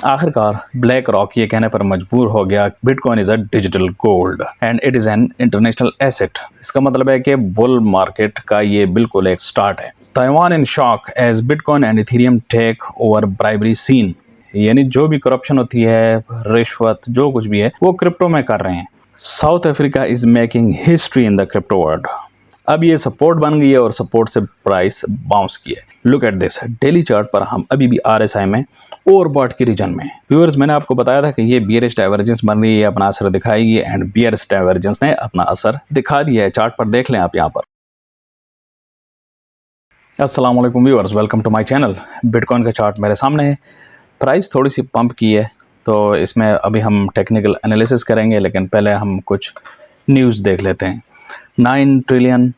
आखिरकार black rock ये कहने पर मजबूर हो गया bitcoin is a digital gold and it is an international asset. इसका मतलब है कि बुल मार्केट का ये बिल्कुल एक स्टार्ट है। Taiwan in shock as Bitcoin and Ethereum take over bribery scene, यानी जो भी करप्शन होती है, रिश्वत, जो कुछ भी है वो क्रिप्टो में कर रहे हैं। South Africa is making history in the crypto world. अब ये सपोर्ट बन गई है और सपोर्ट से प्राइस बाउंस की है। Look at this daily chart पर हम अभी भी RSI में ओवरबॉट की रीजन में। व्यूअर्स, मैंने आपको बताया था कि ये बियरिश डाइवर्जेंस बन रही है, अपना असर दिखाएगी एंड बियरिश डाइवर्जेंस ने अपना असर दिखा दिया है। चार्ट पर देख लें आप यहाँ पर। अस्सलाम वालेकुम viewers, welcome to my channel. Bitcoin का चार्ट मेरे सामने है। प्राइस थोड़ी सी पंप की है, तो इसमें अभी हम टेक्निकल एनालिसिस करेंगे, लेकिन पहले हम कुछ न्यूज़ देख लेते हैं। $9 trillion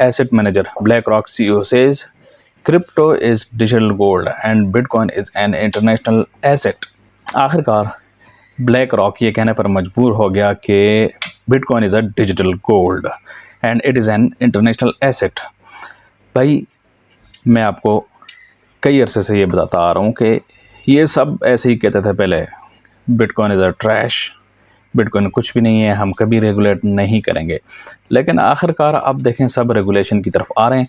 asset manager black rock CEO says crypto is digital gold and bitcoin is an international asset. आखिरकार ब्लैक रॉक ये कहने पर मजबूर हो गया कि bitcoin is a digital gold and it is an international asset. भाई, मैं आपको कई अरसे से ये बताता आ रहा हूँ कि ये सब ऐसे ही कहते थे पहले, bitcoin is a trash, bitcoin कुछ भी नहीं है, हम कभी रेगुलेट नहीं करेंगे। लेकिन आखिरकार अब देखें सब रेगुलेशन की तरफ आ रहे हैं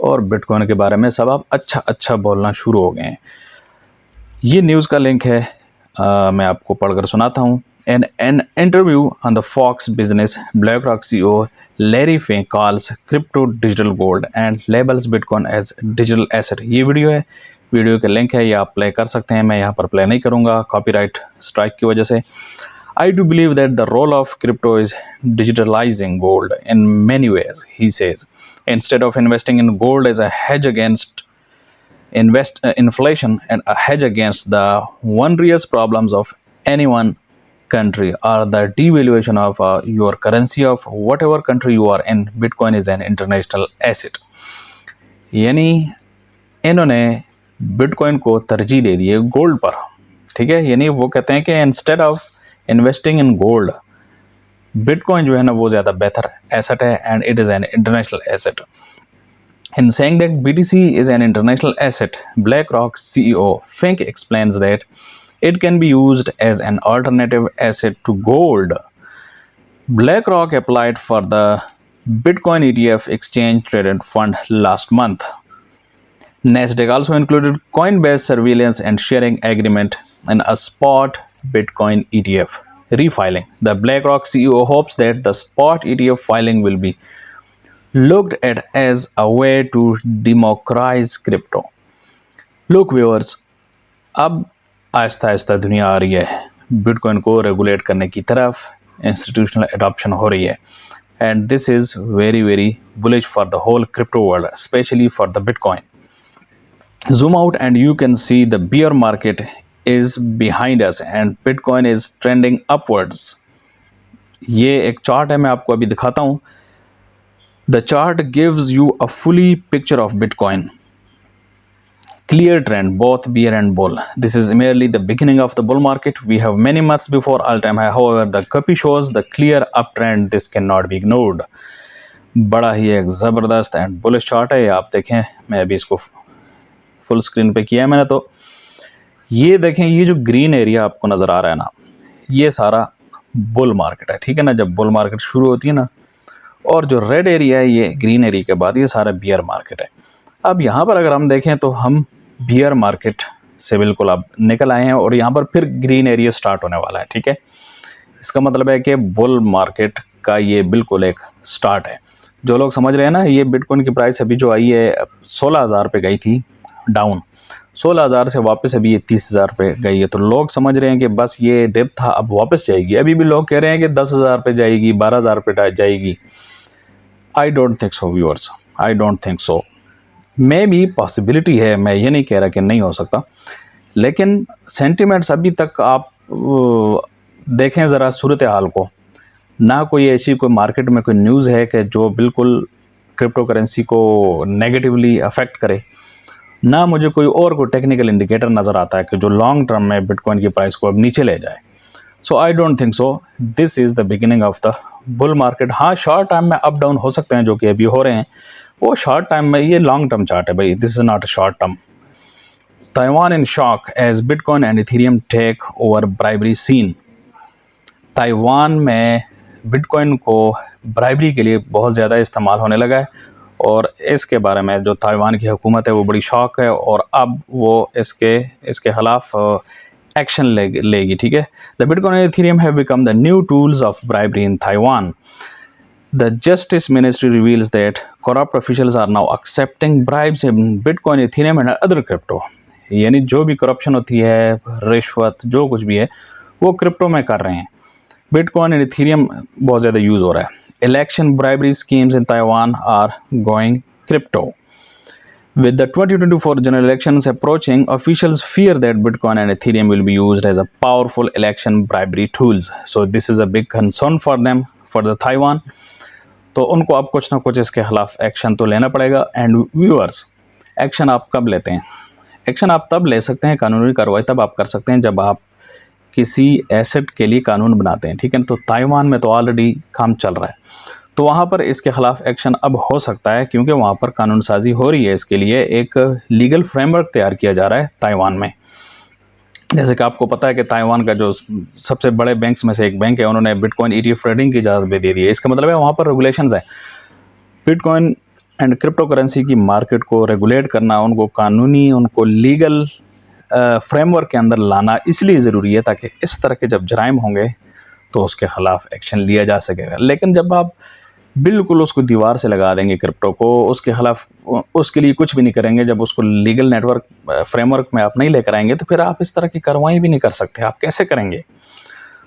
और बिटकॉइन के बारे में सब अब अच्छा बोलना शुरू हो गए हैं। ये न्यूज़ का लिंक है, मैं आपको पढ़कर सुनाता हूँ। An interview on the Fox Business, BlackRock CEO Larry Fink calls crypto digital gold and labels Bitcoin as digital asset। ये वीडियो है, वीडियो का लिंक है, ये आप प्ले कर सकते हैं। मैं यहाँ पर प्ले नहीं करूँगा कॉपीराइट स्ट्राइक की वजह से। I do believe that the role of crypto is digitalizing gold in many ways, he says. Instead of investing in gold as a hedge against inflation and a hedge against the onerous problems of any one country or the devaluation of your currency of whatever country you are in, Bitcoin is an international asset। यानी इन्होंने bitcoin को तरजीह दे दी है gold पर, ठीक है। यानी वो कहते हैं कि instead of investing in gold, bitcoin जो है ना वो ज़्यादा बेहतर एसेट है and it is an international asset. In saying that BTC is an international asset, BlackRock CEO Fink explains that it can be used as an alternative asset to gold. BlackRock applied for the Bitcoin ETF exchange traded fund last month. Nasdaq also included Coinbase surveillance and sharing agreement in a spot Bitcoin ETF refiling. The BlackRock CEO hopes that the spot ETF filing will be looked at as a way to democratize crypto। Look viewers, अब आहिस्ता आहिस्ता दुनिया आ रही है bitcoin को regulate करने की तरफ, institutional adoption हो रही है and this is very very bullish for the whole crypto world, specially for the Bitcoin. Zoom out and you can see the bear market is behind us and Bitcoin is trending upwards। ये एक chart है, मैं आपको अभी दिखाता हूँ। The chart gives you a fully picture of Bitcoin. Clear trend, both bear and bull. This is merely the beginning of the bull market. We have many months before all-time high. However, the copy shows the clear uptrend. This cannot be ignored। बड़ा ही एक ज़बरदस्त and bullish chart है, आप देखें। मैं अभी इसको full screen पे किया है मैंने, तो ये देखें, ये जो ग्रीन एरिया आपको नज़र आ रहा है ना, ये सारा बुल मार्केट है, ठीक है ना। जब बुल मार्केट शुरू होती है ना, और जो रेड एरिया है, ये ग्रीन एरिया के बाद ये सारा बियर मार्केट है। अब यहाँ पर अगर हम देखें तो हम बियर मार्केट से बिल्कुल अब निकल आए हैं और यहाँ पर फिर ग्रीन एरिया स्टार्ट होने वाला है, ठीक है। इसका मतलब है कि बुल मार्केट का ये बिल्कुल एक स्टार्ट है। जो लोग समझ रहे हैं ना, ये बिटकॉइन की प्राइस अभी जो आई है 16,000 पे गई थी डाउन, 16,000 से वापस अभी ये 30,000 पे गई है, तो लोग समझ रहे हैं कि बस ये डिप था, अब वापस जाएगी। अभी भी लोग कह रहे हैं कि 10,000 पे जाएगी, 12,000 पे जाएगी। आई don't think so viewers, I don't think so. May be possibility है, मैं ये नहीं कह रहा कि नहीं हो सकता, लेकिन सेंटिमेंट्स अभी तक आप देखें ज़रा सूरत हाल को, ना कोई ऐसी कोई मार्केट में कोई न्यूज़ है कि जो बिल्कुल क्रिप्टो करेंसी को नेगेटिवली अफेक्ट करे, ना मुझे कोई टेक्निकल इंडिकेटर नज़र आता है कि जो लॉन्ग टर्म में बिटकॉइन की प्राइस को अब नीचे ले जाए। So I don't think so this is the beginning of the bull market. हाँ, शॉर्ट टाइम में अप डाउन हो सकते हैं, जो कि अभी हो रहे हैं, वो शॉर्ट टाइम में। ये लॉन्ग टर्म चार्ट है भाई, this is not a short term. Taiwan in shock as Bitcoin and Ethereum take over bribery scene. Taiwan में बिटकॉइन को ब्राइबरी के लिए बहुत ज़्यादा इस्तेमाल होने लगा है और इसके बारे में जो ताइवान की हुकूमत है वो बड़ी शॉक है और अब वो इसके ख़िलाफ़ एक्शन लेगी। ठीक है। The bitcoin and Ethereum have become the new tools of bribery in Taiwan. The Justice Ministry reveals that corrupt officials are now accepting bribes in Bitcoin, Ethereum and other crypto। यानी जो भी corruption होती है, रिश्वत, जो कुछ भी है वो क्रिप्टो में कर रहे हैं। बिटकॉइन एंड इथेरियम बहुत ज़्यादा यूज़ हो रहा है। Election bribery schemes in Taiwan are going crypto. With the 2024 general elections approaching, officials fear that Bitcoin and Ethereum will be used as a powerful election bribery tools. So this is a big concern for them, for the Taiwan। तो उनको अब कुछ ना कुछ इसके खिलाफ action तो लेना पड़ेगा। एंड व्यूअर्स, एक्शन आप कब लेते हैं? एक्शन आप तब ले सकते हैं, कानूनी कार्रवाई तब आप कर सकते हैं जब आप किसी एसेट के लिए कानून बनाते हैं। ठीक है। तो ताइवान में तो ऑलरेडी काम चल रहा है, तो वहाँ पर इसके खिलाफ एक्शन अब हो सकता है क्योंकि वहाँ पर कानून साजी हो रही है। इसके लिए एक लीगल फ्रेमवर्क तैयार किया जा रहा है ताइवान में। जैसे कि आपको पता है कि ताइवान का जो सबसे बड़े बैंक्स में से एक बैंक है, उन्होंने बिटकॉइन ETF ट्रेडिंग की इजाज़त भी दे दी है। इसका मतलब है वहाँ पर रेगुलेशंस हैं। बिटकॉइन एंड क्रिप्टो करेंसी की मार्केट को रेगुलेट करना, उनको कानूनी, उनको लीगल फ्रेमवर्क के अंदर लाना इसलिए ज़रूरी है ताकि इस तरह के जब जराइम होंगे तो उसके ख़िलाफ़ एक्शन लिया जा सकेगा। लेकिन जब आप बिल्कुल उसको दीवार से लगा देंगे क्रिप्टो को, उसके खिलाफ उसके लिए कुछ भी नहीं करेंगे, जब उसको लीगल नेटवर्क फ्रेमवर्क में आप नहीं लेकर आएंगे तो फिर आप इस तरह की कार्रवाई भी नहीं कर सकते। आप कैसे करेंगे?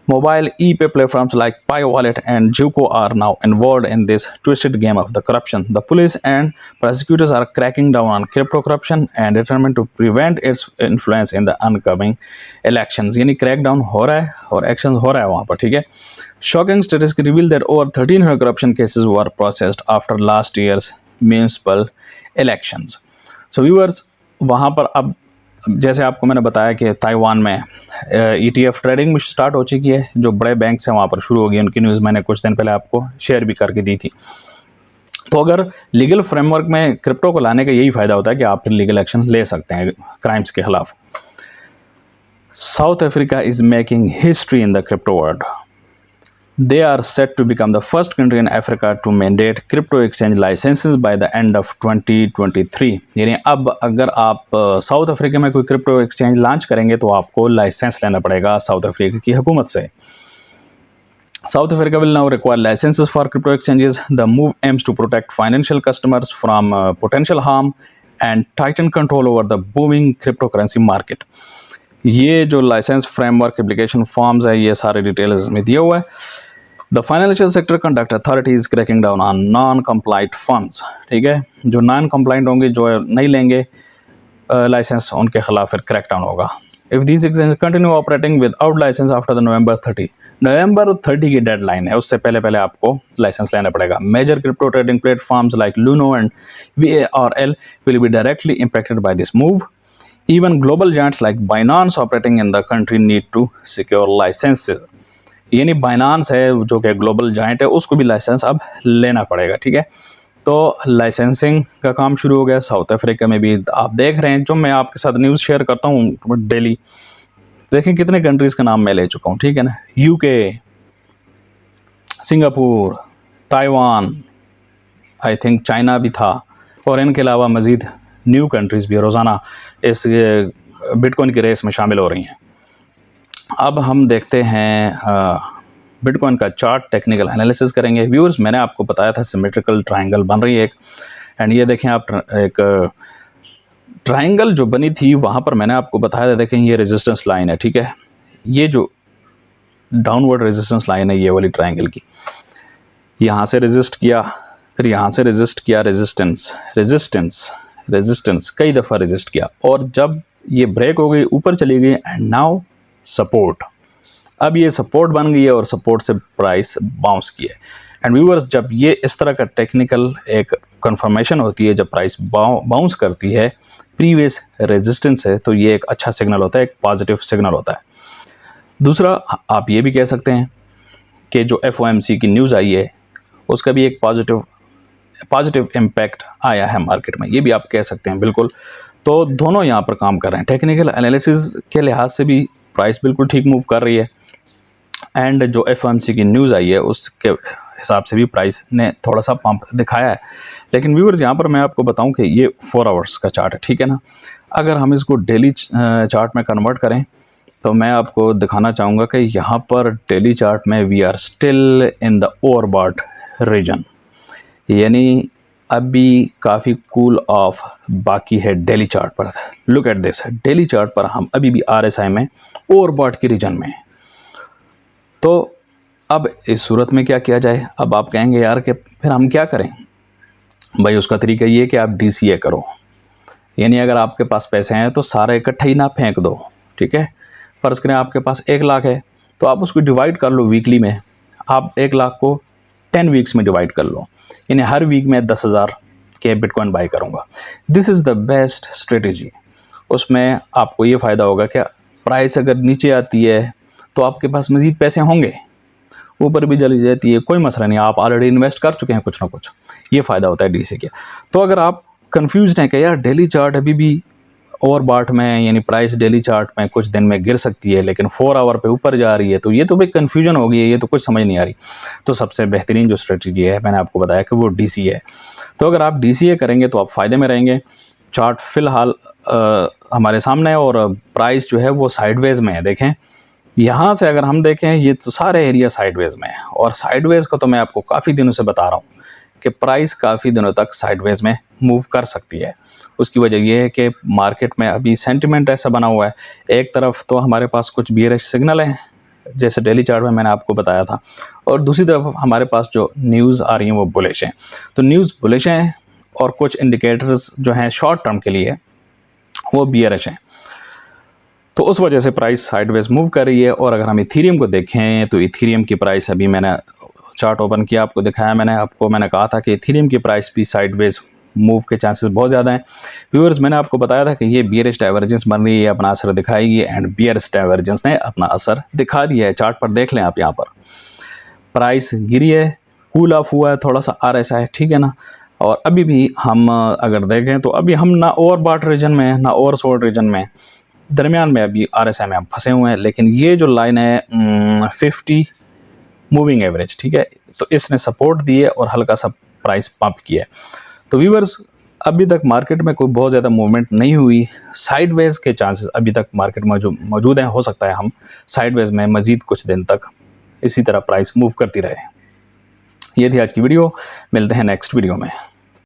Mobile e-pay platforms like Pi Wallet and Juko are now involved in this twisted game of the corruption. The police and prosecutors are cracking down on crypto corruption and determined to prevent its influence in the oncoming elections। यानी crackdown हो रहा है और action हो रहा है वहाँ पर। ठीक है। Shocking statistics reveal that over 1,300 corruption cases were processed after last year's municipal elections। So viewers, वहाँ पर अब जैसे आपको मैंने बताया कि ताइवान में ETF ट्रेडिंग भी स्टार्ट हो चुकी है। जो बड़े बैंक्स हैं वहाँ पर शुरू हो गई, उनकी न्यूज़ मैंने कुछ दिन पहले आपको शेयर भी करके दी थी। तो अगर लीगल फ्रेमवर्क में क्रिप्टो को लाने का यही फ़ायदा होता है कि आप फिर लीगल एक्शन ले सकते हैं क्राइम्स के खिलाफ। South Africa is making history in the crypto world. They are set to become the first country in Africa to mandate crypto exchange licenses by the end of 2023। यानी अब अगर आप south Africa में कोई crypto exchange launch करेंगे तो आपको licence लेना पड़ेगा साउथ अफ्रीका की हुकूमत से। South Africa will now require licenses for crypto exchanges। The move aims to protect financial customers from potential harm and tighten control over the booming cryptocurrency market। ये जो लाइसेंस फ्रेमवर्क एप्लीकेशन फॉर्म्स है, ये सारे details में दिए हुए हैं। The Financial Sector Conduct Authority is cracking down on non-compliant firms। ठीक है। जो नॉन कंप्लाइंट होंगे, जो नहीं लेंगे लाइसेंस, उनके खिलाफ फिर क्रैकडाउन होगा। If these exchange continue operating without licence after the November 30 की डेडलाइन है, उससे पहले आपको लाइसेंस लेना पड़ेगा। Major crypto trading platforms like Luno and VARL will be directly impacted by this move. Even global giants like Binance operating in the country need to secure licenses। यानी Binance है जो कि ग्लोबल जाइंट है, उसको भी licence अब लेना पड़ेगा। ठीक है। तो लाइसेंसिंग का काम शुरू हो गया साउथ अफ्रीका में भी। आप देख रहे हैं, जो मैं आपके साथ न्यूज़ शेयर करता हूँ डेली, देखें कितने कंट्रीज़ का नाम मैं ले चुका हूँ। ठीक है ना। UK, Singapore, Taiwan, I think China भी था, और इनके अलावा मज़ीद न्यू कंट्रीज़ भी रोज़ाना इस बिटकॉइन की रेस में शामिल हो रही हैं। अब हम देखते हैं बिटकॉइन का चार्ट, टेक्निकल एनालिसिस करेंगे। व्यूअर्स, मैंने आपको बताया था सिमेट्रिकल ट्रायंगल बन रही है एक, एंड ये देखें आप, एक ट्रायंगल जो बनी थी वहाँ पर मैंने आपको बताया था, देखें ये रेजिस्टेंस लाइन है। ठीक है। ये जो डाउनवर्ड रेजिस्टेंस लाइन है ये वाली ट्रायंगल की, यहाँ से रेजिस्ट किया, फिर यहाँ से रेजिस्ट किया, रेजिस्टेंस कई दफ़ा रेजिस्ट किया, और जब ये ब्रेक हो गई, ऊपर चली गई, एंड नाउ सपोर्ट। अब ये सपोर्ट बन गई है और सपोर्ट से प्राइस बाउंस किया है। एंड व्यूअर्स, जब ये इस तरह का टेक्निकल एक कंफर्मेशन होती है, जब प्राइस बाउंस करती है प्रीवियस रेजिस्टेंस है, तो ये एक अच्छा सिग्नल होता है, एक पॉजिटिव सिग्नल होता है। दूसरा, आप ये भी कह सकते हैं कि जो FOMC की न्यूज़ आई है उसका भी एक पॉजिटिव इम्पैक्ट आया है मार्केट में, ये भी आप कह सकते हैं बिल्कुल। तो दोनों यहाँ पर काम कर रहे हैं। टेक्निकल एनालिसिस के लिहाज से भी प्राइस बिल्कुल ठीक मूव कर रही है, एंड जो एफओएमसी की न्यूज़ आई है उसके हिसाब से भी प्राइस ने थोड़ा सा पंप दिखाया है। लेकिन व्यूअर्स यहाँ पर मैं आपको बताऊं कि ये 4 आवर्स का चार्ट है, ठीक है ना। अगर हम इसको डेली चार्ट में कन्वर्ट करें तो मैं आपको दिखाना चाहूँगा कि यहाँ पर डेली चार्ट में we are still in the overbought region, यानी अभी काफ़ी कूल ऑफ बाकी है डेली चार्ट पर। Look at this, daily chart पर हम अभी भी आरएसआई में ओवरबॉट की रीजन में। तो अब इस सूरत में क्या किया जाए? अब आप कहेंगे यार कि फिर हम क्या करें? भाई उसका तरीका ये है कि आप डीसीए करो, यानी अगर आपके पास पैसे हैं तो सारा इकट्ठा ही ना फेंक दो, ठीक है। फ़र्ज़ करें आपके पास 1 लाख है तो आप उसको डिवाइड कर लो वीकली में। आप 1 लाख को 10 वीक्स में डिवाइड कर लो, यानी हर वीक में 10,000 के बिटकॉइन बाई करूँगा। This is the best strategy. उसमें आपको ये फ़ायदा होगा कि प्राइस अगर नीचे आती है तो आपके पास मज़ीद पैसे होंगे, ऊपर भी चली जाती है कोई मसला नहीं, आप ऑलरेडी इन्वेस्ट कर चुके हैं कुछ ना कुछ। ये फ़ायदा होता है डीसी के। तो अगर आप कंफ्यूज हैं कि यार डेली चार्ट अभी भी ओवरबॉट में, यानी प्राइस डेली चार्ट में कुछ दिन में गिर सकती है लेकिन 4 आवर पे ऊपर जा रही है, तो ये तो भाई कन्फ्यूजन हो गई है, ये तो कुछ समझ नहीं आ रही। तो सबसे बेहतरीन जो स्ट्रेटजी है मैंने आपको बताया कि वो डीसीए है। तो अगर आप डीसीए करेंगे तो आप फ़ायदे में रहेंगे। चार्ट फ़िलहाल हमारे सामने है और प्राइस जो है वो साइडवेज़ में है। देखें यहाँ से अगर हम देखें, ये तो सारे एरिया साइडवेज़ में है, और साइडवेज़ को तो मैं आपको काफ़ी दिनों से बता रहा हूँ कि प्राइस काफ़ी दिनों तक साइडवेज़ में मूव कर सकती है। उसकी वजह यह है कि मार्केट में अभी सेंटिमेंट ऐसा बना हुआ है, एक तरफ तो हमारे पास कुछ बियरिश सिग्नल हैं जैसे डेली चार्ट में मैंने आपको बताया था, और दूसरी तरफ हमारे पास जो न्यूज़ आ रही हैं वो बुलिश हैं। तो न्यूज़ बुलिश हैं और कुछ इंडिकेटर्स जो हैं शॉर्ट टर्म के लिए वो बियरिश हैं, तो उस वजह से प्राइस साइडवेज मूव कर रही है। और अगर हम इथीरियम को देखें तो इथीरियम की प्राइस, अभी मैंने चार्ट ओपन किया आपको दिखाया, मैंने कहा था कि इथीरियम की प्राइस भी साइडवेज मूव के चांसेस बहुत ज़्यादा हैं। व्यूअर्स, मैंने आपको बताया था कि ये बियरिश डाइवर्जेंस बन रही है, अपना असर दिखाएगी, एंड बियरिश डाइवर्जेंस ने अपना असर दिखा दिया है। चार्ट पर देख लें आप, यहाँ पर प्राइस गिरी है, कूल ऑफ हुआ है थोड़ा सा RSI, ठीक है ना। और अभी भी हम अगर देखें तो अभी हम ना ओवरबॉट रीजन में ना ओवरसोल्ड रीजन में, दरमियान में अभी RSI में हम फंसे हुए हैं। लेकिन ये जो लाइन है 50 मूविंग एवरेज, ठीक है, तो इसने सपोर्ट दी है और हल्का सा प्राइस पंप किया है। तो व्यूअर्स, अभी तक मार्केट में कोई बहुत ज़्यादा मूवमेंट नहीं हुई, साइडवेज के चांसेस अभी तक मार्केट में जो मौजूद हैं। हो सकता है हम साइडवेज में मज़ीद कुछ दिन तक इसी तरह प्राइस मूव करती रहे। ये थी आज की वीडियो, मिलते हैं नेक्स्ट वीडियो में।